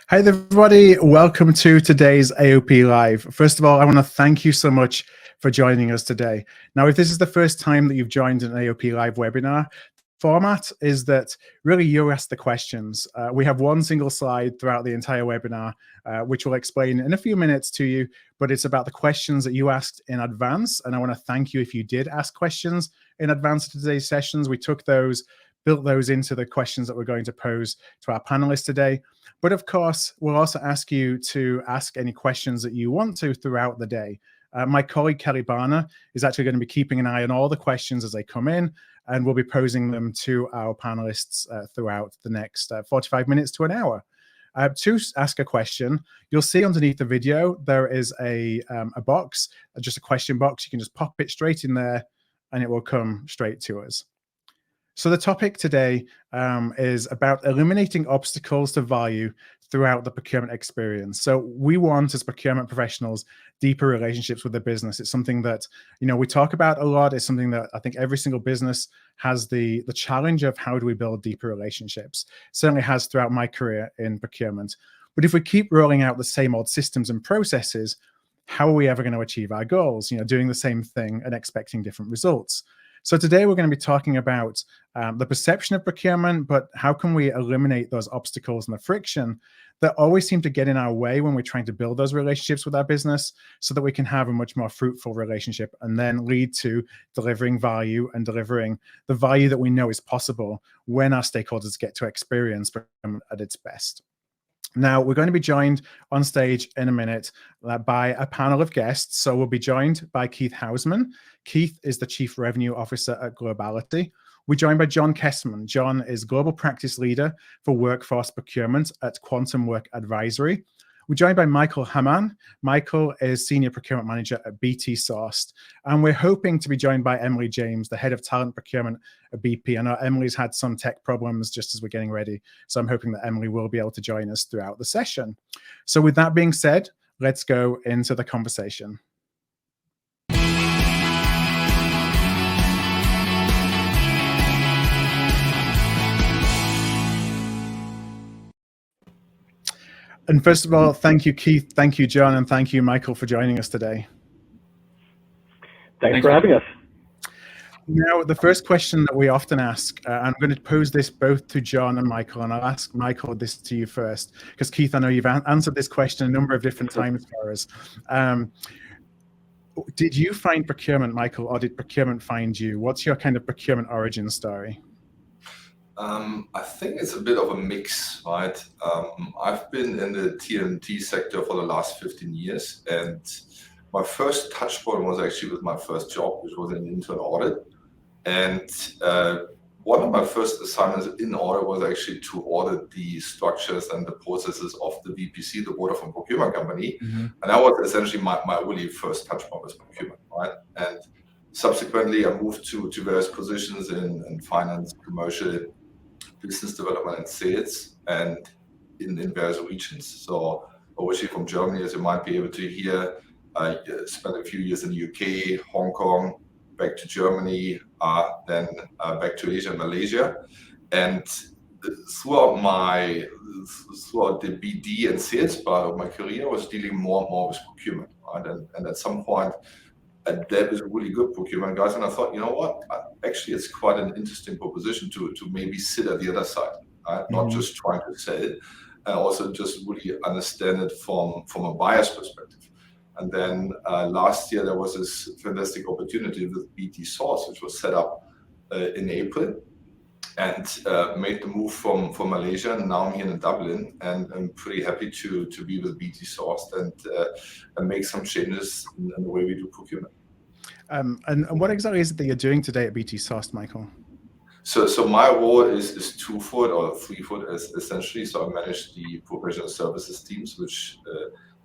Hi there, everybody. Welcome to today's AOP Live. First of all, I want to thank you so much for joining us today. Now, if this is the first time that you've joined an AOP Live webinar, format is that really you ask the questions. We have one single slide throughout the entire webinar, which we'll explain in a few minutes to you, but it's about the questions that you asked in advance. And I want to thank you if you did ask questions in advance of today's sessions. We took those, built those into the questions that we're going to pose to our panelists today. But of course, we'll also ask you to ask any questions that you want to throughout the day. My colleague, Kelly Barner, is actually going to be keeping an eye on all the questions as they come in, and we'll be posing them to our panelists throughout the next 45 minutes to an hour. To ask a question, you'll see underneath the video, there is a box, just a question box. You can just pop it straight in there and it will come straight to us. So the topic today is about eliminating obstacles to value throughout the procurement experience. So we want, as procurement professionals, deeper relationships with the business. It's something that, we talk about a lot. It's something that I think every single business has the challenge of how do we build deeper relationships. Certainly has throughout my career in procurement. But if we keep rolling out the same old systems and processes, how are we ever going to achieve our goals? Doing the same thing and expecting different results. So today we're going to be talking about the perception of procurement, but how can we eliminate those obstacles and the friction that always seem to get in our way when we're trying to build those relationships with our business so that we can have a much more fruitful relationship and then lead to delivering value and delivering the value that we know is possible when our stakeholders get to experience procurement at its best. Now, we're going to be joined on stage in a minute by a panel of guests. So we'll be joined by Keith Hausmann. Keith is the Chief Revenue Officer at Globality. We're joined by John Kesman. John is Global Practice Leader for Workforce Procurement at QuantumWork Advisory. We're joined by Michael Hamann. Michael is Senior Procurement Manager at BT Sourced. And we're hoping to be joined by Emily James, the Head of Talent Procurement at BP. I know Emily's had some tech problems just as we're getting ready. So I'm hoping that Emily will be able to join us throughout the session. So with that being said, let's go into the conversation. And first of all, thank you, Keith, thank you, John, and thank you, Michael, for joining us today. Thanks for having us. Now, the first question that we often ask, I'm going to pose this both to John and Michael, and I'll ask Michael this to you first, because Keith, I know you've answered this question a number of different times for us. Did you find procurement, Michael, or did procurement find you? What's your kind of procurement origin story? I think it's a bit of a mix, right? I've been in the TMT sector for the last 15 years, and my first touch point was actually with my first job, which was an internal audit. And one of my first assignments in audit was actually to audit the structures and the processes of the VPC, the Vodafone Procurement Company. Mm-hmm. And that was essentially my really first touch point with procurement, right? And subsequently, I moved to various positions in finance, commercial, business development and sales, and in various regions. So obviously from Germany, as you might be able to hear, I spent a few years in the UK, Hong Kong, back to Germany, then back to Asia and Malaysia. And throughout the BD and sales part of my career, I was dealing more and more with procurement, right? And at some point, that is really good procurement guys, and I thought, you know what? Actually, it's quite an interesting proposition to maybe sit at the other side, right? Mm-hmm. Not just trying to sell it, and also just really understand it from a buyer's perspective. And then last year there was this fantastic opportunity with BT Sourced, which was set up in April, and made the move from Malaysia, and now I'm here in Dublin, and I'm pretty happy to be with BT Sourced and make some changes in the way we do procurement. And what exactly is it that you're doing today at BT Sourced, Michael? So my role is twofold or threefold essentially. So I manage the professional services teams, which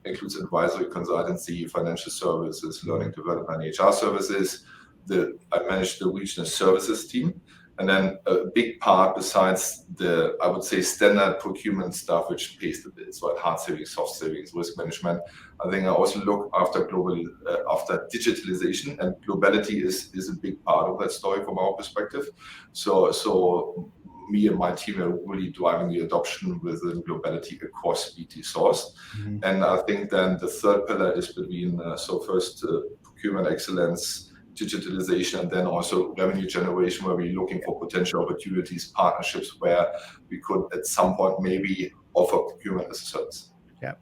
includes advisory, consultancy, financial services, learning development, HR services. I manage the regional services team. And then a big part besides the, I would say, standard procurement stuff, which pays the bills, right? Hard savings, soft savings, risk management. I think I also look after after digitalization, and globality is a big part of that story from our perspective. So me and my team are really driving the adoption within Globality across BT source. And I think then the third pillar is between, so first procurement excellence, digitalization, and then also revenue generation, where we're looking for potential opportunities, partnerships where we could at some point maybe offer procurement as a service. Yeah,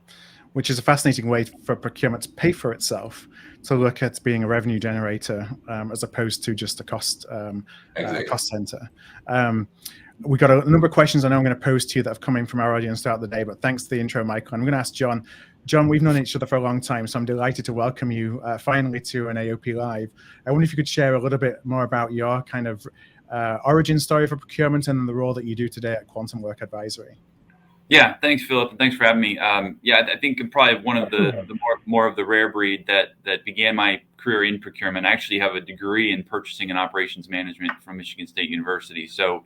which is a fascinating way for procurement to pay for itself, to look at being a revenue generator as opposed to just a cost cost center. We got a number of questions I know I'm going to pose to you that have come in from our audience throughout the day, but thanks to the intro, Michael. I'm going to ask John. John, we've known each other for a long time, so I'm delighted to welcome you finally to an AOP Live. I wonder if you could share a little bit more about your kind of origin story for procurement and the role that you do today at QuantumWork Advisory. Yeah, thanks, Philip, and thanks for having me. Yeah, I think I'm probably one of the more of the rare breed that began my career in procurement. I actually have a degree in purchasing and operations management from Michigan State University. So,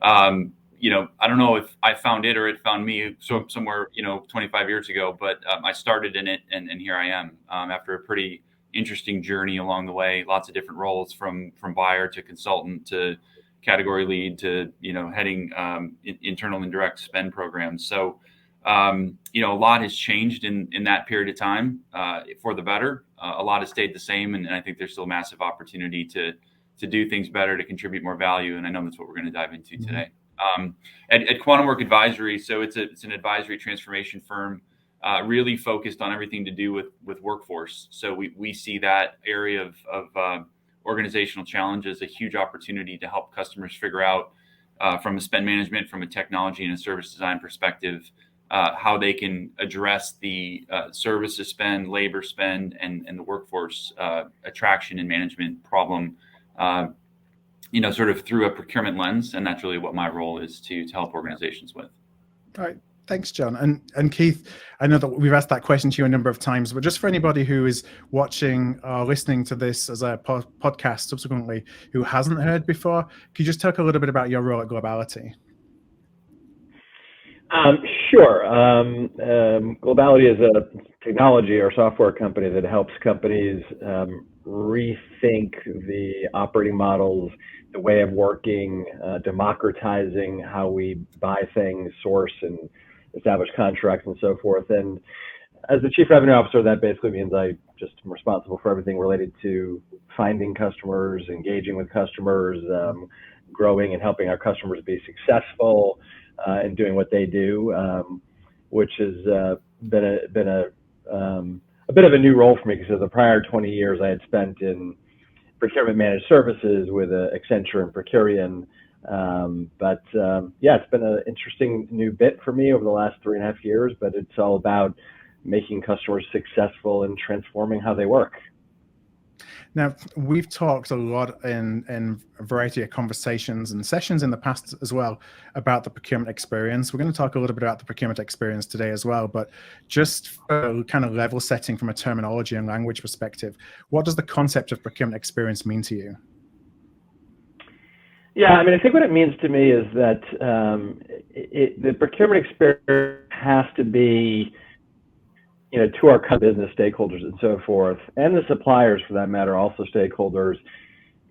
I don't know if I found it or it found me somewhere, 25 years ago, but I started in it, and here I am after a pretty interesting journey along the way. Lots of different roles from buyer to consultant to category lead to heading internal and direct spend programs. So a lot has changed in that period of time for the better. A lot has stayed the same, and I think there's still a massive opportunity to do things better, to contribute more value, and I know that's what we're going to dive into today. At QuantumWork Advisory, so it's an advisory transformation firm, really focused on everything to do with workforce. So we see that area of organizational challenge as a huge opportunity to help customers figure out from a spend management, from a technology and a service design perspective, how they can address the services spend, labor spend, and the workforce attraction and management problem, sort of through a procurement lens. And that's really what my role is to help organizations with. All right. Thanks, John. And Keith, I know that we've asked that question to you a number of times, but just for anybody who is watching or listening to this as a podcast subsequently who hasn't heard before, could you just talk a little bit about your role at Globality? Sure. Globality is a technology or software company that helps companies rethink the operating models, the way of working, democratizing how we buy things, source and establish contracts and so forth. And as the Chief Revenue Officer, that basically means I just am responsible for everything related to finding customers, engaging with customers, growing and helping our customers be successful in doing what they do, which has been a bit of a new role for me, because the prior 20 years I had spent in procurement managed services with Accenture and Procurement. It's been an interesting new bit for me over the last 3.5 years, but it's all about making customers successful and transforming how they work. Now, we've talked a lot in a variety of conversations and sessions in the past as well about the procurement experience. We're going to talk a little bit about the procurement experience today as well, but just for kind of level setting from a terminology and language perspective, what does the concept of procurement experience mean to you? Yeah, I think what it means to me is that the procurement experience has to be to our business stakeholders and so forth, and the suppliers for that matter, also stakeholders.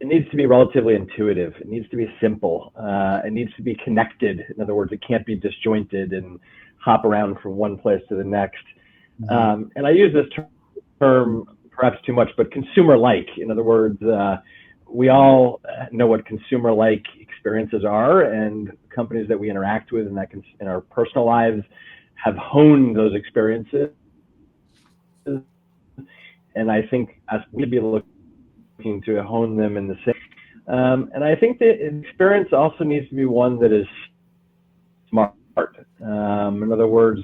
It needs to be relatively intuitive. It needs to be simple. It needs to be connected. In other words, it can't be disjointed and hop around from one place to the next. And I use this term perhaps too much, but consumer-like. In other words, we all know what consumer-like experiences are, and companies that we interact with in our personal lives have honed those experiences. And I think as we'd be looking to hone them in the same. And I think the experience also needs to be one that is smart. In other words,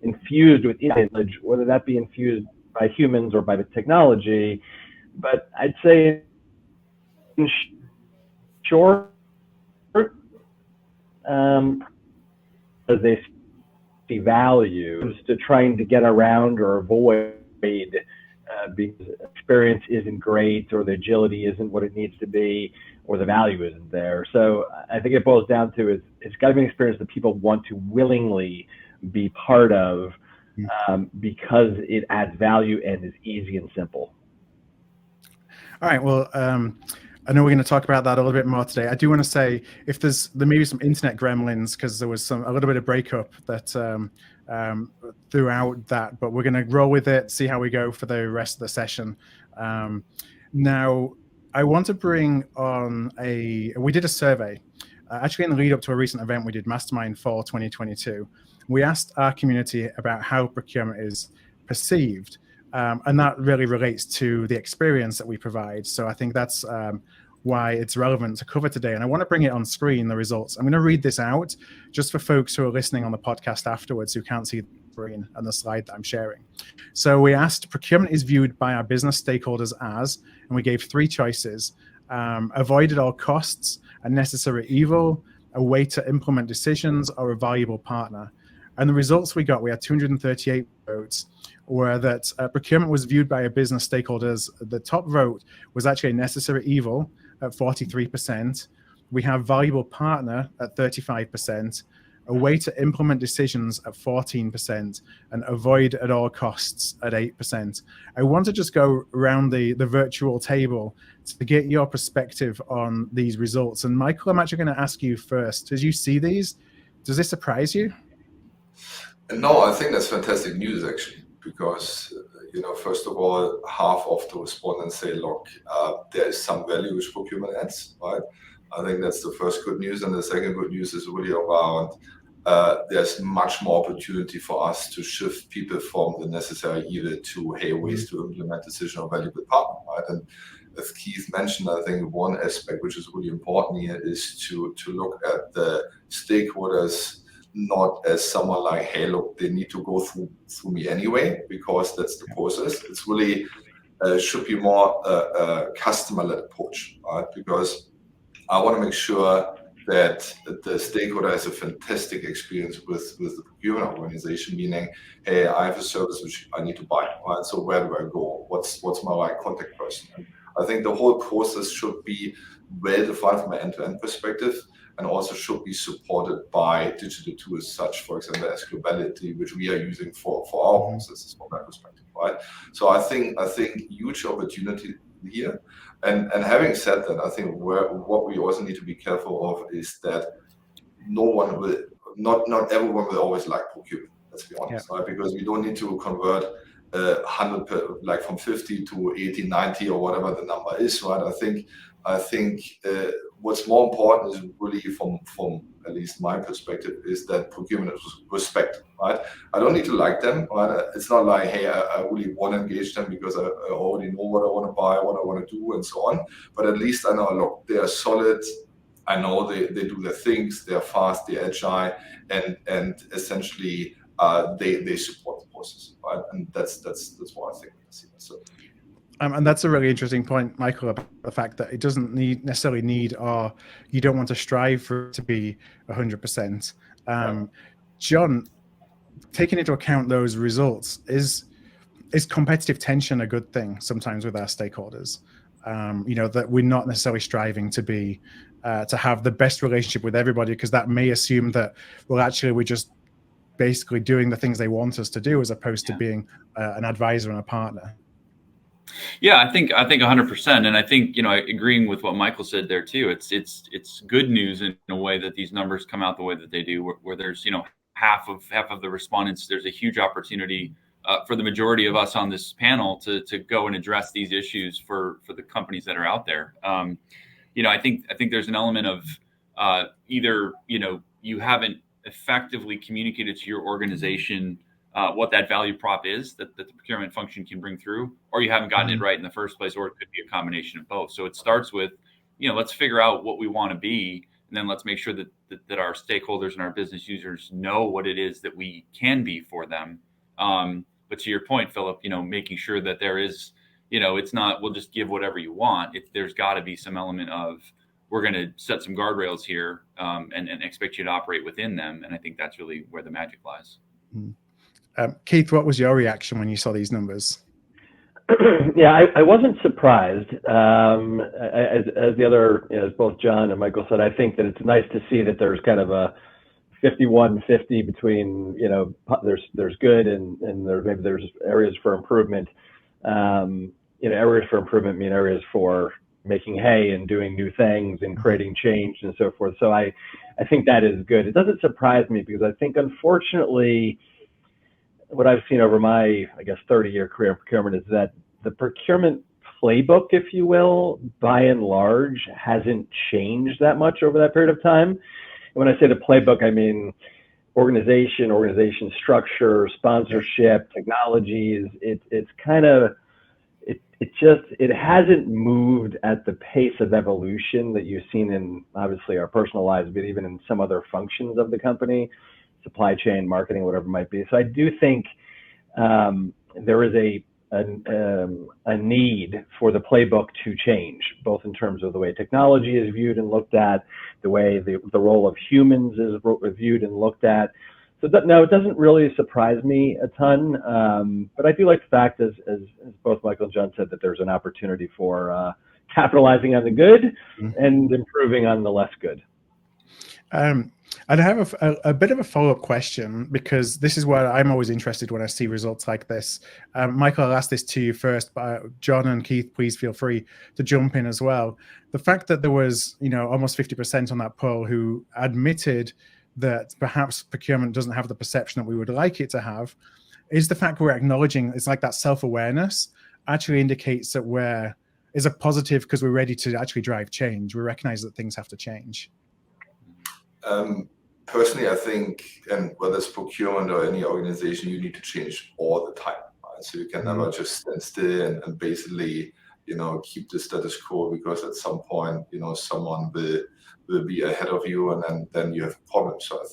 infused with knowledge, whether that be infused by humans or by the technology. But I'd say in short, as they see value, to trying to get around or avoid because experience isn't great, or the agility isn't what it needs to be, or the value isn't there. So I think it boils down to it's got to be an experience that people want to willingly be part of, because it adds value and is easy and simple. All right. Well, I know we're going to talk about that a little bit more today. I do want to say if there may be some internet gremlins because there was a little bit of breakup that throughout that, but we're going to roll with it, see how we go for the rest of the session. Now, I want to bring on we did a survey, actually in the lead up to a recent event we did, Mastermind Fall 2022. We asked our community about how procurement is perceived. And that really relates to the experience that we provide. So I think that's why it's relevant to cover today. And I want to bring it on screen, the results. I'm going to read this out just for folks who are listening on the podcast afterwards who can't see the screen and the slide that I'm sharing. So we asked, procurement is viewed by our business stakeholders as, and we gave 3 choices: avoid at all costs, a necessary evil, a way to implement decisions, or a valuable partner. And the results we got, we had 238 votes, were that procurement was viewed by a business stakeholders. The top vote was actually a necessary evil at 43%. We have valuable partner at 35%, a way to implement decisions at 14%, and avoid at all costs at 8%. I want to just go around the virtual table to get your perspective on these results. And Michael, I'm actually going to ask you first. Did you see these? Does this surprise you? No, I think that's fantastic news, actually, because, first of all, half of the respondents say, look, there is some value which procurement adds, right? I think that's the first good news. And the second good news is really around there's much more opportunity for us to shift people from the necessary evil to, hey, ways to implement decision or valuable partner, right? And as Keith mentioned, I think one aspect which is really important here is to look at the stakeholders not as someone like, hey, look, they need to go through me anyway, because that's the process. It's really should be more a customer-led approach, right? Because I want to make sure that the stakeholder has a fantastic experience with the procurement organization, meaning, hey, I have a service which I need to buy, right? So where do I go? What's my right contact person? And I think the whole process should be well defined from an end-to-end perspective, and also should be supported by digital tools such, for example, as Globality, which we are using for our processes from that perspective, right? So I think huge opportunity here. And having said that, I think what we also need to be careful of is that not everyone will always like procurement. Let's be honest, right? Because we don't need to convert 100 like from 50 to 80, 90 or whatever the number is, right? I think what's more important is really from at least my perspective is that procurement is respect, right? I don't need to like them, right? It's not like, hey, I really want to engage them because I already know what I want to buy, what I want to do, and so on. But at least I know, look, they are solid. I know they do their things. They're fast, they're agile, and essentially they support the process, right? And that's what I think. So. And that's a really interesting point, Michael, about the fact that it doesn't necessarily need, or you don't want to strive for it to be 100%. John, taking into account those results, is competitive tension a good thing sometimes with our stakeholders? That we're not necessarily striving to be to have the best relationship with everybody, because that may assume that, well, actually we're just basically doing the things they want us to do as opposed to being an advisor and a partner. Yeah, I think 100%, and I think agreeing with what Michael said there too. It's good news in a way that these numbers come out the way that they do, where there's half of the respondents. There's a huge opportunity for the majority of us on this panel to go and address these issues for the companies that are out there. I think there's an element of either you haven't effectively communicated to your organization what that value prop is that the procurement function can bring through, or you haven't gotten it right in the first place, or it could be a combination of both. So it starts with, let's figure out what we want to be, and then let's make sure that our stakeholders and our business users know what it is that we can be for them. But to your point, Philip, making sure that there is, it's not, we'll just give whatever you want. There's got to be some element of, we're going to set some guardrails here and expect you to operate within them. And I think that's really where the magic lies. Keith, what was your reaction when you saw these numbers? Yeah, I wasn't surprised. As the other, as both John and Michael said, I think that it's nice to see that there's kind of a 51-50 between, there's good and there's areas for improvement. Areas for improvement mean areas for making hay and doing new things and creating change and so forth. So I think that is good. It doesn't surprise me because I think, unfortunately, what I've seen over my, 30-year career in procurement is that the procurement playbook, if you will, by and large, hasn't changed that much over that period of time. And when I say the playbook, I mean organization structure, sponsorship, technologies. It hasn't moved at the pace of evolution that you've seen in obviously our personal lives, but even in some other functions of the company, supply chain, marketing, whatever it might be. So I do think there is a need for the playbook to change, both in terms of the way technology is viewed and looked at, the way the role of humans is viewed and looked at. So no, it doesn't really surprise me a ton, but I do like the fact, as both Michael and John said, that there's an opportunity for capitalizing on the good and improving on the less good. And I have a bit of a follow-up question, because this is where I'm always interested when I see results like this. Michael, I'll ask this to you first, but John and Keith, please feel free to jump in as well. The fact that there was, almost 50% on that poll who admitted that perhaps procurement doesn't have the perception that we would like it to have, is the fact we're acknowledging it's like that self-awareness actually indicates that is a positive, because we're ready to actually drive change. We recognize that things have to change. Personally, I think, and whether it's procurement or any organization, you need to change all the time. Right? So you can never just stand still and basically, keep the status quo, because at some point, someone will be ahead of you, and then you have a problem. So I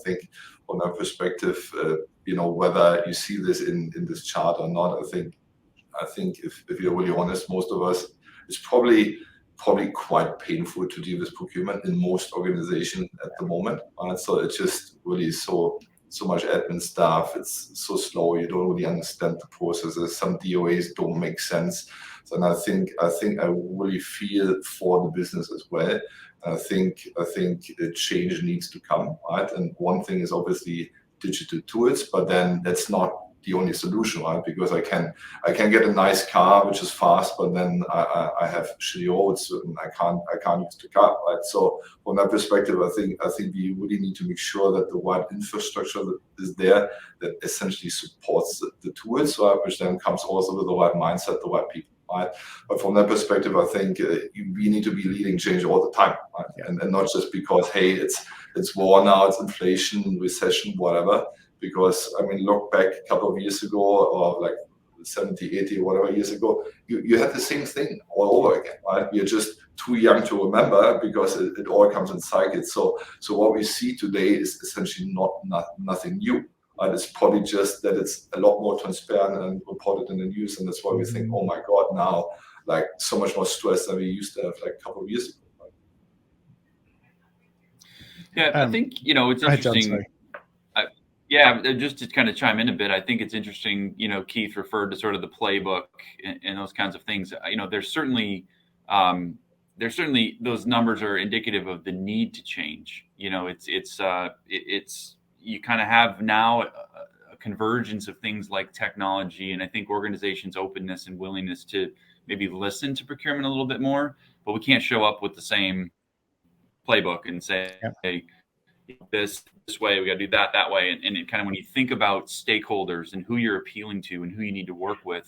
think from that perspective, whether you see this in this chart or not, I think if you're really honest, most of us, it's probably quite painful to deal with procurement in most organizations at the moment. Right? So it's just really so much admin stuff. It's so slow. You don't really understand the processes. Some DOAs don't make sense. So, and I think I really feel for the business as well. I think a change needs to come, right? And one thing is obviously digital tools, but then that's not the only solution, right? Because I can get a nice car which is fast, but then I have shitty roads and I can't use the car, right? So from that perspective, I think we really need to make sure that the right infrastructure that is there that essentially supports the tools, right? Which then comes also with the right mindset, the right people. Right? But from that perspective, I think we need to be leading change all the time, right? And not just because, hey, it's war now, it's inflation, recession, whatever. Because, look back a couple of years ago, or like 70, 80, whatever years ago, you had the same thing all over again, right? We are just too young to remember, because it all comes in cycles. So what we see today is essentially nothing new. It's probably just that it's a lot more transparent and reported in the news, and that's why we think, oh my God, now like so much more stress than we used to have like a couple of years ago. Right? Yeah, I think it's interesting. Just to kind of chime in a bit, I think it's interesting. Keith referred to sort of the playbook and those kinds of things. There's certainly those numbers are indicative of the need to change. It's you kind of have now a convergence of things like technology, and I think organizations' openness and willingness to maybe listen to procurement a little bit more, but we can't show up with the same playbook and say, hey, this way, we got to do that way. And it kind of, when you think about stakeholders and who you're appealing to and who you need to work with,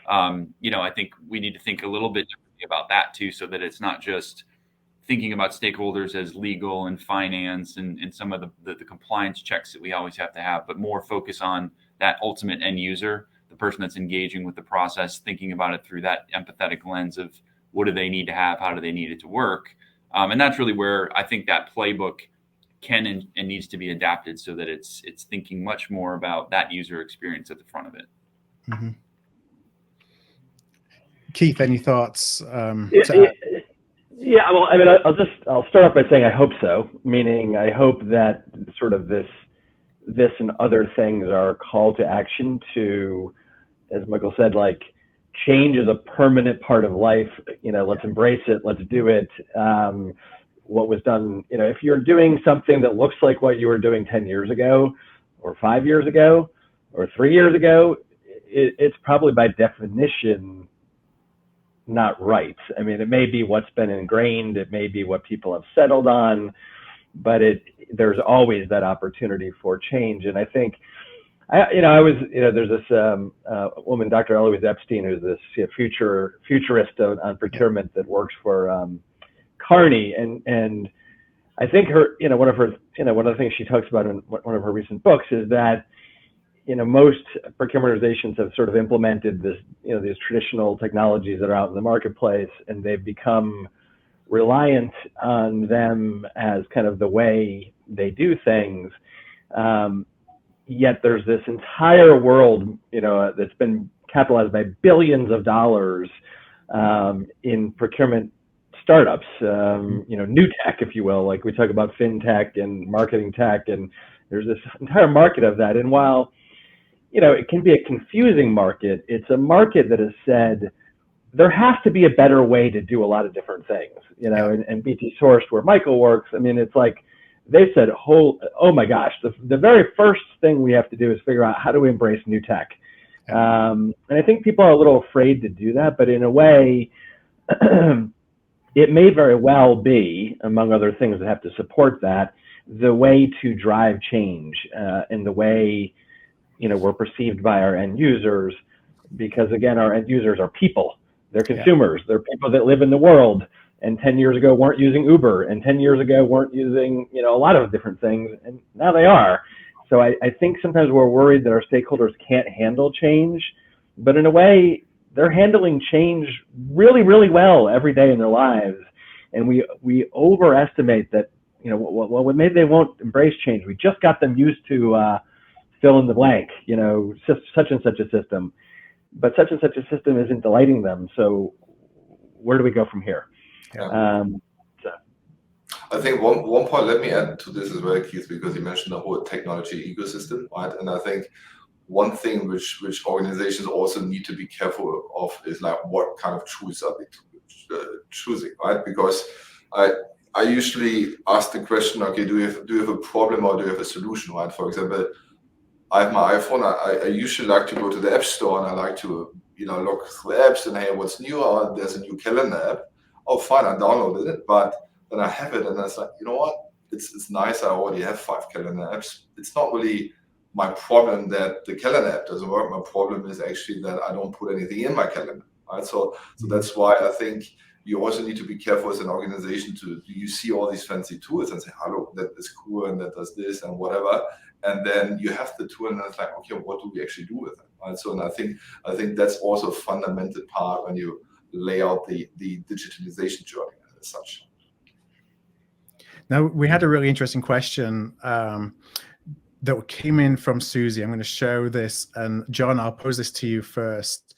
I think we need to think a little bit differently about that too, so that it's not just thinking about stakeholders as legal and finance and some of the compliance checks that we always have to have, but more focus on that ultimate end user, the person that's engaging with the process, thinking about it through that empathetic lens of what do they need to have, how do they need it to work. And that's really where I think that playbook can and needs to be adapted, so that it's thinking much more about that user experience at the front of it. Mm-hmm. Keith, any thoughts? Yeah, well, I'll start off by saying I hope so, meaning I hope that sort of this and other things are a call to action to, as Michael said, like change is a permanent part of life. Let's embrace it. Let's do it. What was done, if you're doing something that looks like what you were doing 10 years ago or 5 years ago or 3 years ago, it's probably by definition not right. I mean, it may be what's been ingrained, it may be what people have settled on, but there's always that opportunity for change. And I think, there's this woman, Dr. Eloise Epstein, who's this futurist on procurement that works for Carney, and I think one of the things she talks about in one of her recent books is that, most procurement organizations have sort of implemented this, these traditional technologies that are out in the marketplace, and they've become reliant on them as kind of the way they do things. Yet there's this entire world, that's been capitalized by billions of dollars in procurement startups, new tech, if you will. Like we talk about fintech and marketing tech, and there's this entire market of that. And while, it can be a confusing market, it's a market that has said there has to be a better way to do a lot of different things, and BT Sourced, where Michael works, I mean, it's like, they said, oh my gosh, the very first thing we have to do is figure out how do we embrace new tech. And I think people are a little afraid to do that, but in a way, it may very well be, among other things that have to support that, the way to drive change in the way, we're perceived by our end users, because again, our end users are people. They're consumers. They're people that live in the world, and 10 years ago weren't using Uber, and 10 years ago weren't using, a lot of different things, and now they are. So I think sometimes we're worried that our stakeholders can't handle change, but in a way, they're handling change really, really well every day in their lives. And we overestimate that, well, maybe they won't embrace change. We just got them used to fill in the blank, such and such a system. But such and such a system isn't delighting them. So where do we go from here? Yeah. I think one point, let me add to this as well, Keith, because you mentioned the whole technology ecosystem, right? And I think one thing which organizations also need to be careful of is like what kind of tools are they choosing, right? Because I usually ask the question, okay, do you have a problem or do you have a solution, right? For example, I have my iPhone. I usually like to go to the app store and I like to look through apps and hey, what's new? Or there's a new calendar app. Oh, fine, I downloaded it, but then I have it and it's like, you know what? It's nice. I already have 5 calendar apps. It's not really my problem that the calendar app doesn't work. My problem is actually that I don't put anything in my calendar, right? So that's why I think you also need to be careful as an organization you see all these fancy tools and say, hello, that is cool and that does this and whatever. And then you have the tool and it's like, okay, what do we actually do with it? Right? So, and I think that's also a fundamental part when you lay out the digitalization journey as such. Now, we had a really interesting question that came in from Susie. I'm going to show this, and John, I'll pose this to you first.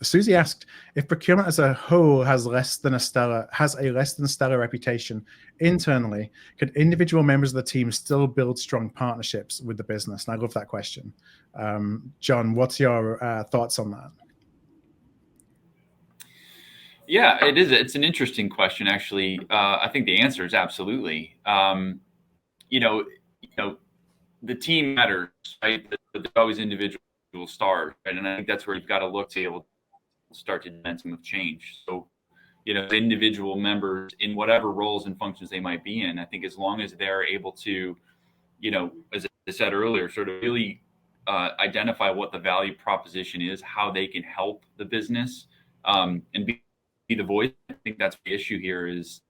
Susie asked, if procurement as a whole has a less than stellar reputation internally, could individual members of the team still build strong partnerships with the business? And I love that question. John, what's your thoughts on that? Yeah, it is. It's an interesting question, actually. I think the answer is absolutely. The team matters, right? There's always individual stars, right? And I think that's where you've got to look to be able to start to momentum of change. So, individual members in whatever roles and functions they might be in, I think as long as they're able to, as I said earlier, sort of really identify what the value proposition is, how they can help the business, and be the voice. I think that's the issue here is,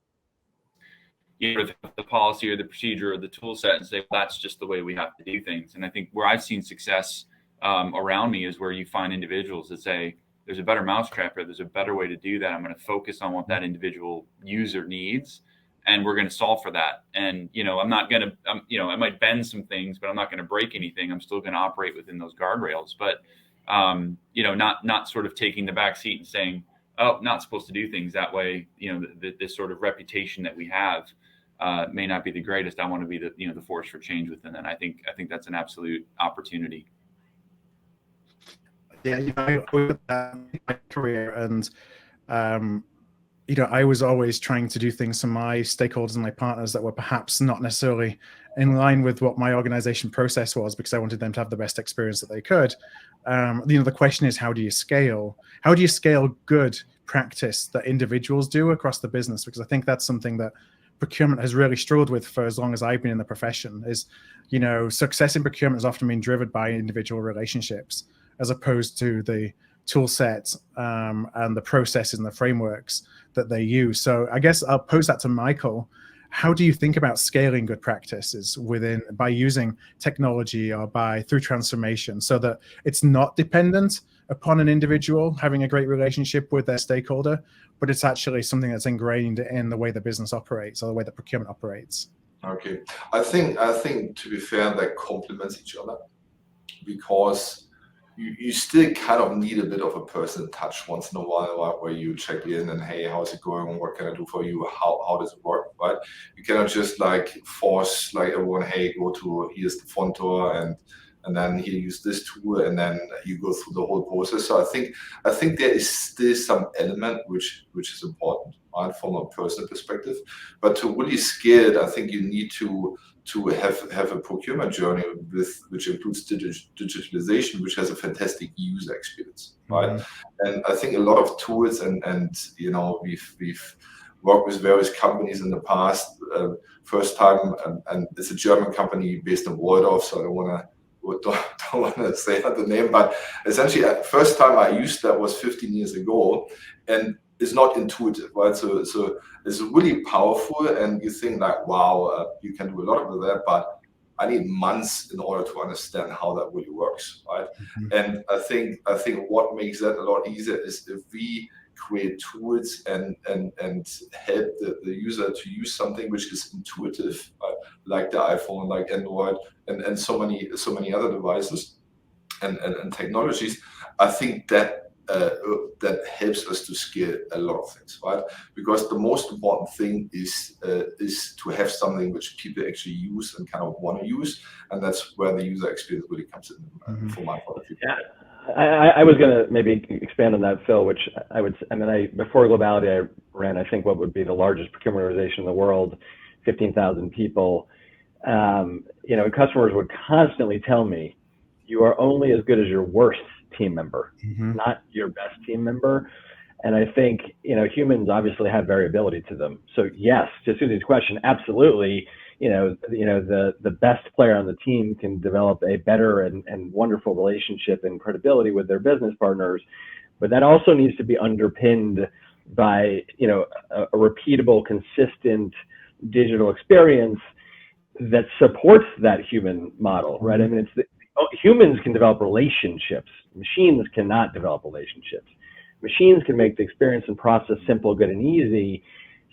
the policy or the procedure or the tool set and say, well, that's just the way we have to do things. And I think where I've seen success around me is where you find individuals that say, there's a better mousetrap or there's a better way to do that. I'm going to focus on what that individual user needs, and we're going to solve for that. And, I'm not going to, I might bend some things, but I'm not going to break anything. I'm still going to operate within those guardrails, but, not sort of taking the back seat and saying, oh, not supposed to do things that way. This sort of reputation that we have may not be the greatest. I want to be the force for change within it. I think that's an absolute opportunity. Yeah, my career, and I was always trying to do things for my stakeholders and my partners that were perhaps not necessarily in line with what my organization process was, because I wanted them to have the best experience that they could. The question is, how do you scale? How do you scale good practice that individuals do across the business? Because I think that's something that procurement has really struggled with for as long as I've been in the profession. Is, you know, success in procurement has often been driven by individual relationships as opposed to the tool set and the processes and the frameworks that they use. So I guess I'll pose that to Michael. How do you think about scaling good practices by using technology or through transformation, so that it's not dependent upon an individual having a great relationship with their stakeholder, but it's actually something that's ingrained in the way the business operates or the way that procurement operates? Okay, I think to be fair, that complements each other, because you still kind of need a bit of a personal touch once in a while, right? Where you check in and, hey, how's it going? What can I do for you? How does it work, right? You cannot just like force like everyone, hey, here's the Fontor and then here use this tool, and then you go through the whole process. So I think there is still some element which is important, right, from a personal perspective. But to really scale it, I think you need to have a procurement journey which includes digitalization, which has a fantastic user experience, right? Mm-hmm. And I think a lot of tools and you know, we've worked with various companies in the past. First time, and it's a German company based in Waldorf, so I don't want to say the name, but essentially, first time I used that was 15 years ago, and it's not intuitive, right? So it's really powerful, and you think like, wow, you can do a lot of that, but I need months in order to understand how that really works, right? Mm-hmm. And I think what makes that a lot easier is if we create tools and help the user to use something which is intuitive, right? Like the iPhone, like Android, and so many other devices and technologies. I think that helps us to scale a lot of things, right? Because the most important thing is to have something which people actually use and kind of want to use, and that's where the user experience really comes in from my point of view. Yeah. I was going to maybe expand on that, Phil, which before Globality, I ran, I think, what would be the largest procurement organization in the world, 15,000 people. You know, customers would constantly tell me, you are only as good as your worst team member, not your best team member. And I think, you know, humans obviously have variability to them. So yes, to Susie's question, absolutely. You know, the best player on the team can develop a better and wonderful relationship and credibility with their business partners, but that also needs to be underpinned by, you know, a repeatable, consistent digital experience that supports that human model, right? I mean, humans can develop relationships. Machines cannot develop relationships. Machines can make the experience and process simple, good, and easy.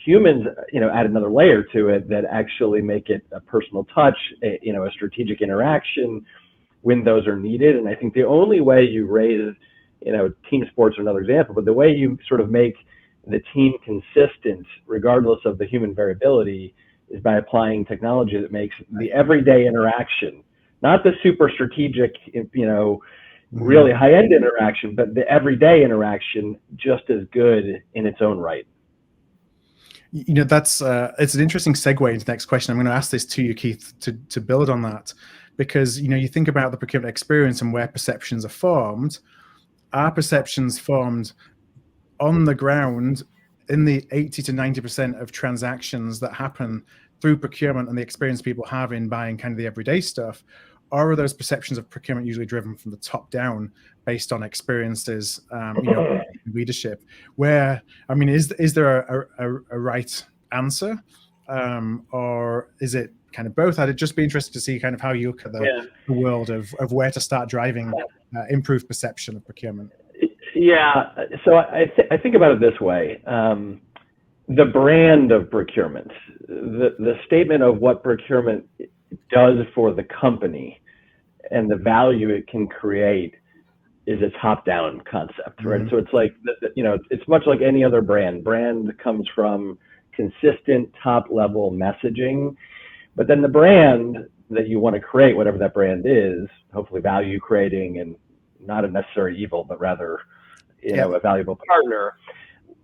Humans, you know, add another layer to it that actually make it a personal touch, a strategic interaction when those are needed. And I think the only way you raise, you know, team sports are another example, but the way you sort of make the team consistent, regardless of the human variability, is by applying technology that makes the everyday interaction, not the super strategic, you know, really high-end interaction, but the everyday interaction just as good in its own right. You know, that's it's an interesting segue into the next question. I'm going to ask this to you, Keith, to build on that, because, you know, you think about the procurement experience and where perceptions are formed. Are perceptions formed on the ground in the 80 to 90% of transactions that happen through procurement and the experience people have in buying kind of the everyday stuff? Or are those perceptions of procurement usually driven from the top down based on experiences, you know, leadership? Where, I mean, is there a right answer, or is it kind of both? I'd just be interested to see kind of how you look at the world of where to start driving improved perception of procurement. Yeah, so I think about it this way. The brand of procurement, the statement of what procurement does for the company and the value it can create is a top-down concept, right? So it's like, you know, it's much like any other brand. Brand comes from consistent top-level messaging, but then the brand that you want to create, whatever that brand is, hopefully value creating and not a necessary evil, but rather, you know, a valuable partner.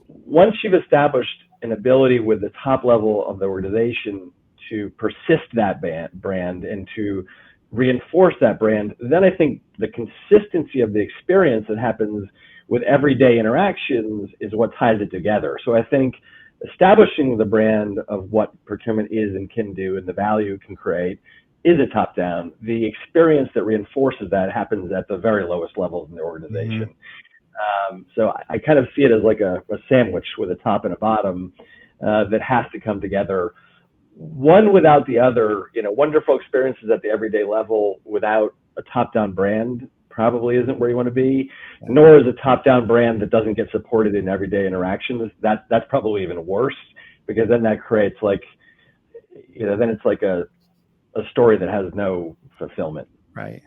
Once you've established an ability with the top level of the organization to persist that brand and to reinforce that brand, then I think the consistency of the experience that happens with everyday interactions is what ties it together. So I think establishing the brand of what procurement is and can do and the value it can create is a top-down. The experience that reinforces that happens at the very lowest levels in the organization. So I kind of see it as like a sandwich with a top and a bottom that has to come together. One without the other, wonderful experiences at the everyday level without a top-down brand probably isn't where you want to be, nor is a top-down brand that doesn't get supported in everyday interactions. That's probably even worse, because then that creates then it's like a story that has no fulfillment. Right.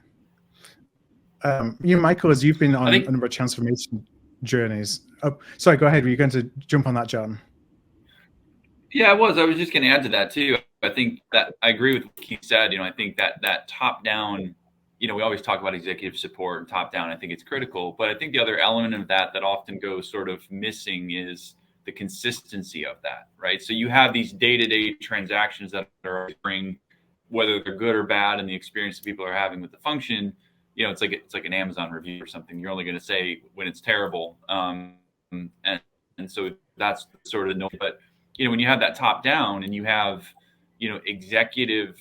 Michael, as you've been on a number of transformation journeys. Oh, sorry, go ahead. Were you going to jump on that, John? Yeah, I was just going to add to that too. I think that I agree with what Keith said. I think that top down, we always talk about executive support and top down. I think it's critical, but I think the other element of that often goes sort of missing is the consistency of that, right? So you have these day-to-day transactions that are occurring, whether they're good or bad, and the experience that people are having with the function. It's like an Amazon review or something. You're only going to say when it's terrible, and so that's sort of no. But when you have that top down and you have an executive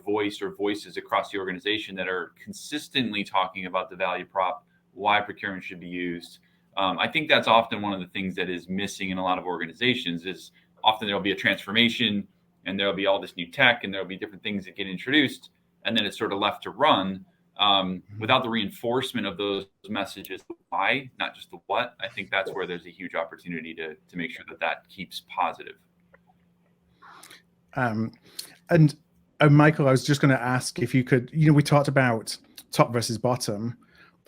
voice or voices across the organization that are consistently talking about the value prop, why procurement should be used. I think that's often one of the things that is missing in a lot of organizations. Is often there'll be a transformation and there'll be all this new tech and there'll be different things that get introduced, and then it's sort of left to run. Without the reinforcement of those messages, why, not just the what. I think that's where there's a huge opportunity to make sure that keeps positive. And Michael, I was just going to ask if you could, we talked about top versus bottom,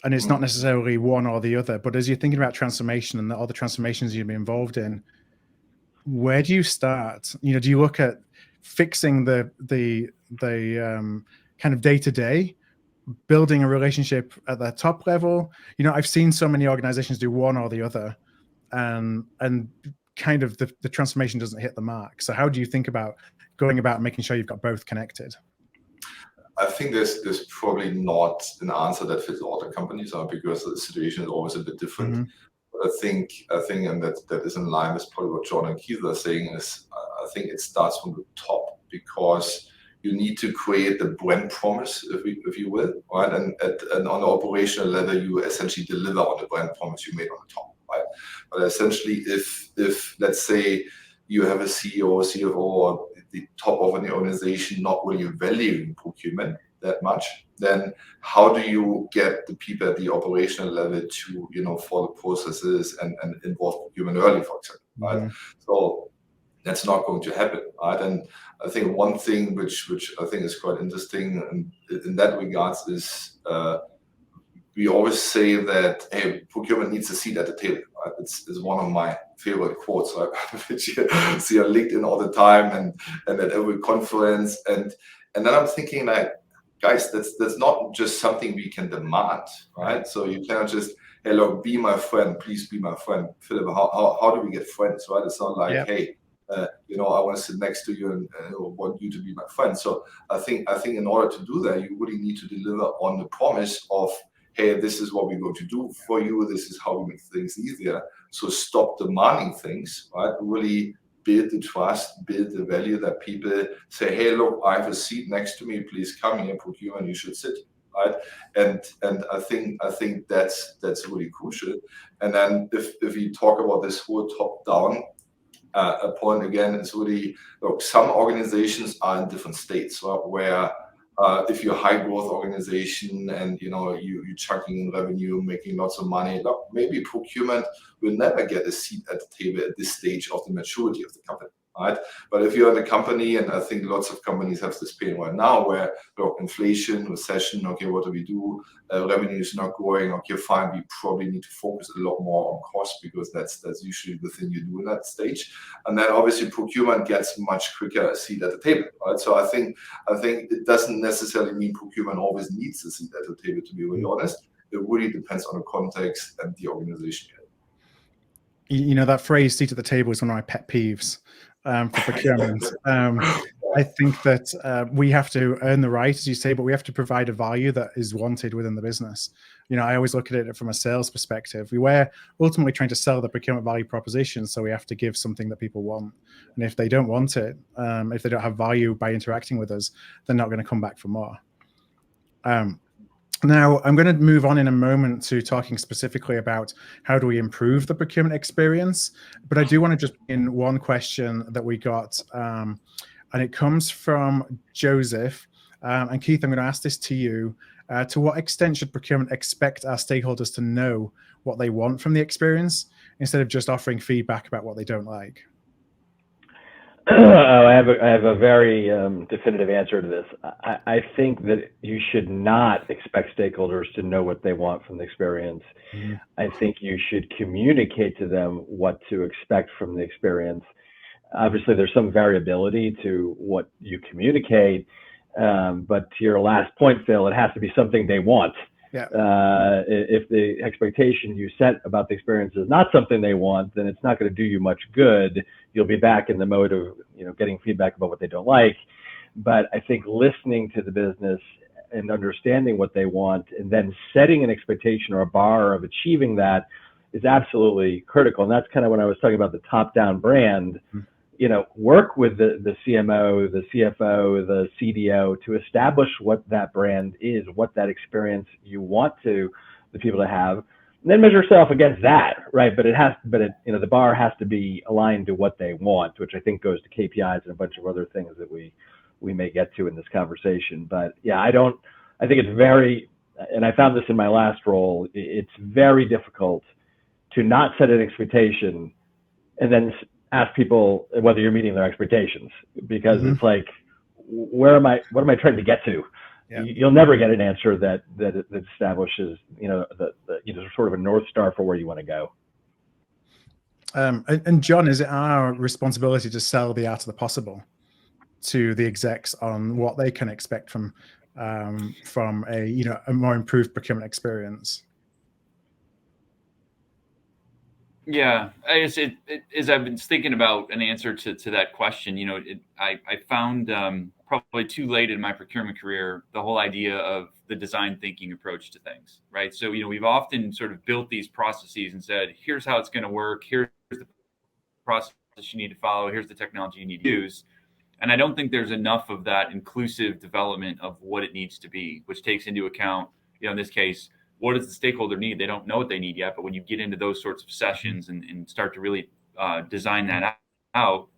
and it's not necessarily one or the other, but as you're thinking about transformation and all the transformations you've been involved in, where do you start? Do you look at fixing the kind of day-to-day, building a relationship at the top level? I've seen so many organizations do one or the other, and kind of the transformation doesn't hit the mark. So how do you think about going about making sure you've got both connected? I think there's probably not an answer that fits all the companies, because the situation is always a bit different. Mm-hmm. But I think, and that is in line with probably what John and Keith are saying, is I think it starts from the top, because you need to create the brand promise, if you will, right? And on the operational level, you essentially deliver on the brand promise you made on the top, right? But essentially, if let's say you have a CEO or CFO or the top of an organization not really valuing procurement that much, then how do you get the people at the operational level to follow processes and involve procurement early, for example, right? Mm-hmm. So that's not going to happen, right? And I think one thing which I think is quite interesting in that regards is we always say that, hey, procurement needs a seat at the table, right? It's one of my favorite quotes, right? Which you see on LinkedIn all the time and at every conference. And then I'm thinking, like, guys, that's not just something we can demand, right? So you cannot just, hey, look, be my friend, please be my friend. Philip, how do we get friends, right? It's not like, hey, I want to sit next to you and want you to be my friend. So I think in order to do that, you really need to deliver on the promise of, hey, this is what we're going to do for you. This is how we make things easier. So stop demanding things, right? Really build the trust, build the value that people say, hey, look, I have a seat next to me. Please come here, procurement, you should sit, right? And I think that's really crucial. And then if we talk about this whole top-down point again, it's really, look, some organizations are in different states, right? Where if you're a high growth organization and you're chucking in revenue, making lots of money, look, maybe procurement will never get a seat at the table at this stage of the maturity of the company, right? But if you're in a company, and I think lots of companies have this pain right now, where look, inflation, recession, okay, what do we do? Revenue is not growing, okay, fine, we probably need to focus a lot more on cost, because that's usually the thing you do in that stage. And then obviously procurement gets much quicker a seat at the table, right? So I think it doesn't necessarily mean procurement always needs a seat at the table, to be really honest. It really depends on the context and the organization. That phrase "seat at the table" is one of my pet peeves for procurement. I think that we have to earn the right, as you say, but we have to provide a value that is wanted within the business. I always look at it from a sales perspective. We're ultimately trying to sell the procurement value proposition, so we have to give something that people want. And if they don't want it, if they don't have value by interacting with us, they're not going to come back for more. Now, I'm going to move on in a moment to talking specifically about how do we improve the procurement experience. But I do want to just in one question that we got, and it comes from Joseph. And Keith, I'm going to ask this to you. To what extent should procurement expect our stakeholders to know what they want from the experience instead of just offering feedback about what they don't like? I have a very definitive answer to this. I think that you should not expect stakeholders to know what they want from the experience. Mm-hmm. I think you should communicate to them what to expect from the experience. Obviously, there's some variability to what you communicate, but to your last point, Phil, it has to be something they want. Yeah. If the expectation you set about the experience is not something they want, then it's not going to do you much good. You'll be back in the mode of, getting feedback about what they don't like. But I think listening to the business and understanding what they want and then setting an expectation or a bar of achieving that is absolutely critical. And that's kind of when I was talking about the top-down brand. Work with the CMO, the CFO, the CDO to establish what that brand is, what that experience you want the people to have, and then measure yourself against that, right? But the bar has to be aligned to what they want, which I think goes to KPIs and a bunch of other things that we may get to in this conversation. But yeah, I think it's very, and I found this in my last role, it's very difficult to not set an expectation and then ask people whether you're meeting their expectations, because it's like, what am I trying to get to? Yeah. You'll never get an answer that establishes, sort of a North Star for where you want to go. And John, is it our responsibility to sell the art of the possible to the execs on what they can expect from a more improved procurement experience? Yeah, as I've been thinking about an answer to that question, I found probably too late in my procurement career the whole idea of the design thinking approach to things, right? So, we've often sort of built these processes and said, here's how it's going to work, here's the process you need to follow, here's the technology you need to use. And I don't think there's enough of that inclusive development of what it needs to be, which takes into account, in this case, what does the stakeholder need? They don't know what they need yet, but when you get into those sorts of sessions and start to really design that out,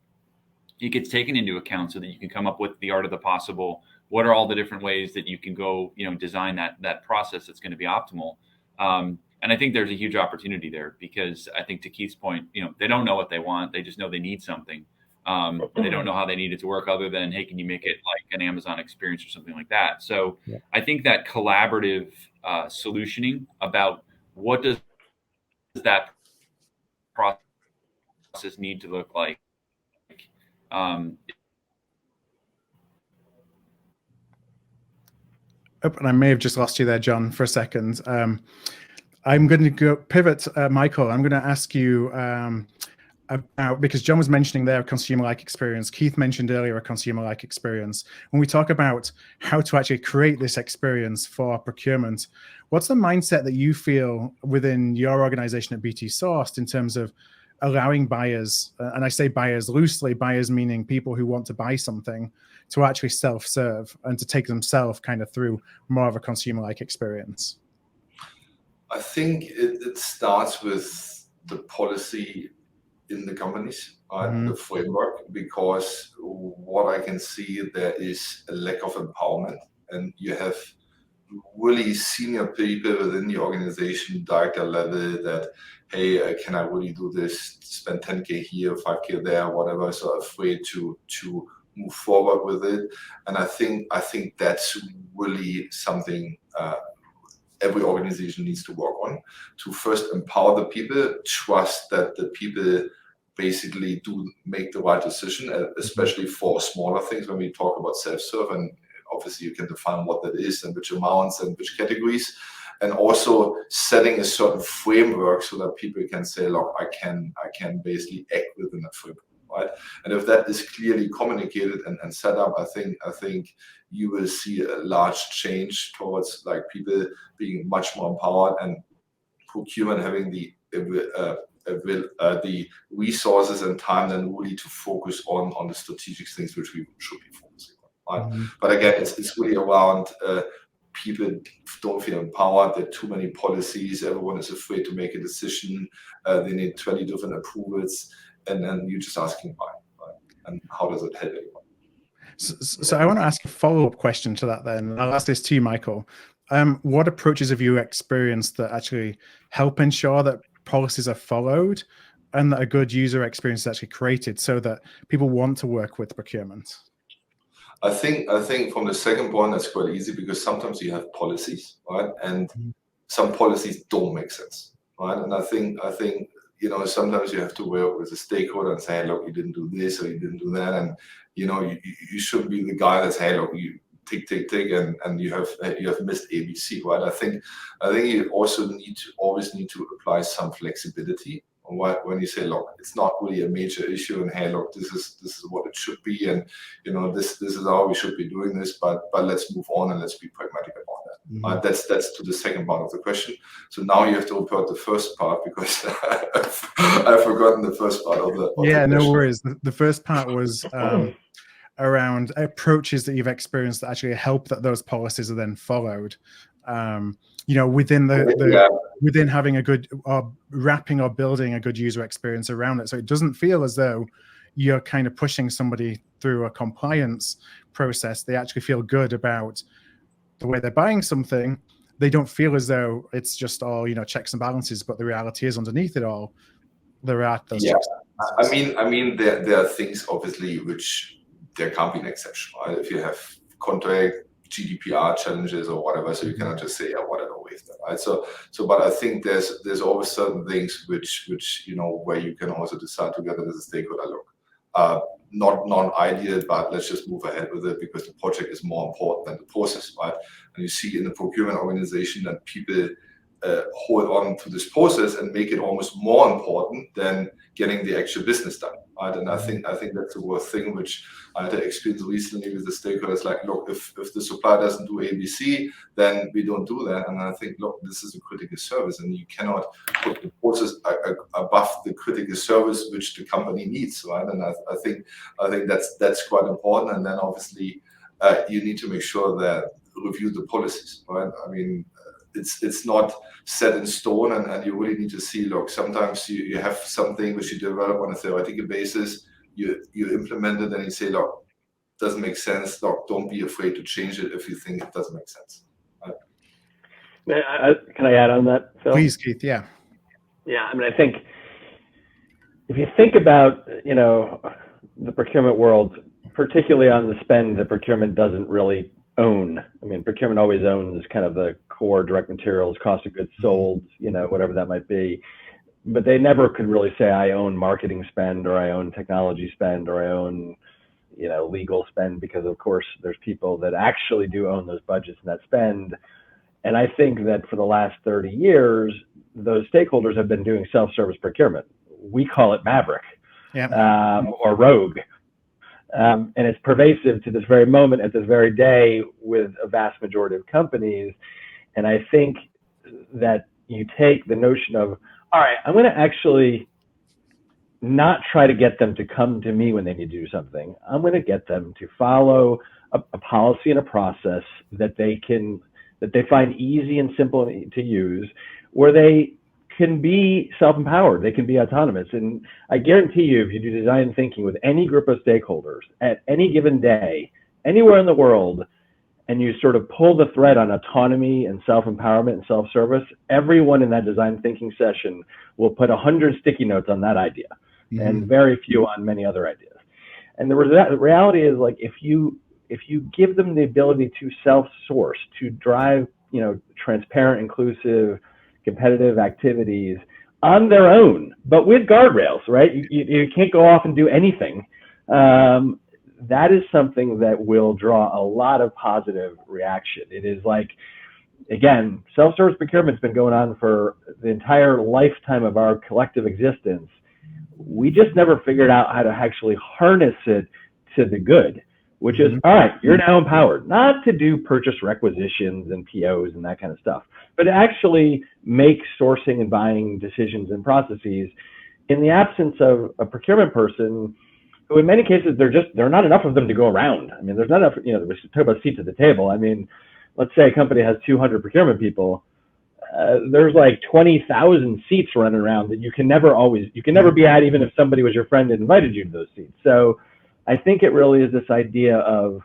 it gets taken into account so that you can come up with the art of the possible. What are all the different ways that you can go, design that process that's going to be optimal? And I think there's a huge opportunity there, because I think to Keith's point, they don't know what they want. They just know they need something. And they don't know how they need it to work other than, hey, can you make it like an Amazon experience or something like that? So yeah. I think that collaborative solutioning about what does that process need to look like. And I may have just lost you there, John, for a second. I'm going to pivot, Michael. I'm going to ask you about, because John was mentioning there a consumer-like experience. Keith mentioned earlier a consumer-like experience. When we talk about how to actually create this experience for procurement, what's the mindset that you feel within your organization at BT Sourced in terms of allowing buyers, and I say buyers loosely, buyers meaning people who want to buy something, to actually self-serve and to take themselves kind of through more of a consumer-like experience? I think it starts with the policy in the companies, the framework, because what I can see, there is a lack of empowerment, and you have really senior people within the organization, director level, that, hey, can I really do this, spend 10K here, 5K there, whatever, so afraid to move forward with it. And I think that's really something every organization needs to work on, to first empower the people, trust that the people basically do make the right decision, especially for smaller things when we talk about self-serve. And obviously you can define what that is and which amounts and which categories, and also setting a certain framework so that people can say, look, I can basically act within that framework. right? And if that is clearly communicated and set up, I think you will see a large change towards like people being much more empowered and procurement having the resources and time then really to focus on the strategic things which we should be focusing on. Right? But again, it's really around people don't feel empowered. There are too many policies. Everyone is afraid to make a decision. They need 20 different approvals, and then you're just asking why. Right? And how does it help anyone? So I want to ask a follow-up question to that then. I'll ask this to you, Michael. What approaches have you experienced that actually help ensure that policies are followed and that a good user experience is actually created so that people want to work with procurement? I think from the second point, that's quite easy because sometimes you have policies, right? And some policies don't make sense, right? And I think sometimes you have to work with a stakeholder and say, hey, look, you didn't do this or you didn't do that. And, you shouldn't be the guy that's, hey, look, you tick, and you have missed ABC, right? I think you also always need to apply some flexibility when you say, look, it's not really a major issue, and hey, look, this is what it should be, and this is how we should be doing this, but let's move on and let's be pragmatic about that. That's to the second part of the question. So now you have to report the first part because I've forgotten the first part of the no question. worries. The first part was around approaches that you've experienced that actually help that those policies are then followed. Within having a good or wrapping or building a good user experience around it, so it doesn't feel as though you're kind of pushing somebody through a compliance process. They actually feel good about the way they're buying something. They don't feel as though it's just all checks and balances, but the reality is underneath it all there are those checks. I mean there are things obviously which there can't be an exception, right? If you have contract GDPR challenges or whatever, so you cannot just say, whatever, waive that, right? So, but I think there's always certain things which where you can also decide together as a stakeholder, look, not ideal, but let's just move ahead with it because the project is more important than the process, right? And you see in the procurement organization that people hold on to this process and make it almost more important than getting the actual business done, right? And I think that's a worth thing, which I had experience recently with the stakeholders. Like, look, if the supplier doesn't do ABC, then we don't do that. And I think, look, this is a critical service, and you cannot put the process above the critical service which the company needs, right? And I think that's quite important. And then obviously you need to make sure that review the policies, right? I mean, it's not set in stone, and you really need to see, look, sometimes you have something which you develop on a theoretical basis, you implement it, and you say, look, doesn't make sense. Look, don't be afraid to change it if you think it doesn't make sense. Right? Can I add on that, Phil? Please, Keith. Yeah. I mean, I think if you think about the procurement world, particularly on the spend that procurement doesn't really own. I mean, procurement always owns kind of the core direct materials, cost of goods sold, whatever that might be. But they never could really say, I own marketing spend, or I own technology spend, or I own, legal spend, because of course there's people that actually do own those budgets and that spend. And I think that for the last 30 years, those stakeholders have been doing self-service procurement. We call it Maverick, or Rogue. And it's pervasive to this very moment, at this very day, with a vast majority of companies. And I think that you take the notion of, all right, I'm going to actually not try to get them to come to me when they need to do something. I'm going to get them to follow a policy and a process that they find easy and simple to use, where they can be self-empowered, they can be autonomous. And I guarantee you, if you do design thinking with any group of stakeholders at any given day, anywhere in the world, and you sort of pull the thread on autonomy and self-empowerment and self-service, everyone in that design thinking session will put 100 sticky notes on that idea, and very few on many other ideas. And the reality is, like, if you give them the ability to self-source, to drive, transparent, inclusive, competitive activities on their own, but with guardrails, right? You can't go off and do anything. That is something that will draw a lot of positive reaction. It is like, again, self-service procurement's been going on for the entire lifetime of our collective existence. We just never figured out how to actually harness it to the good, which is, all right, you're now empowered, not to do purchase requisitions and POs and that kind of stuff, but to actually make sourcing and buying decisions and processes in the absence of a procurement person who in many cases, there are not enough of them to go around. I mean, there's not enough, we talk about seats at the table. I mean, let's say a company has 200 procurement people. There's like 20,000 seats running around that you can never be at, even if somebody was your friend and invited you to those seats. So I think it really is this idea of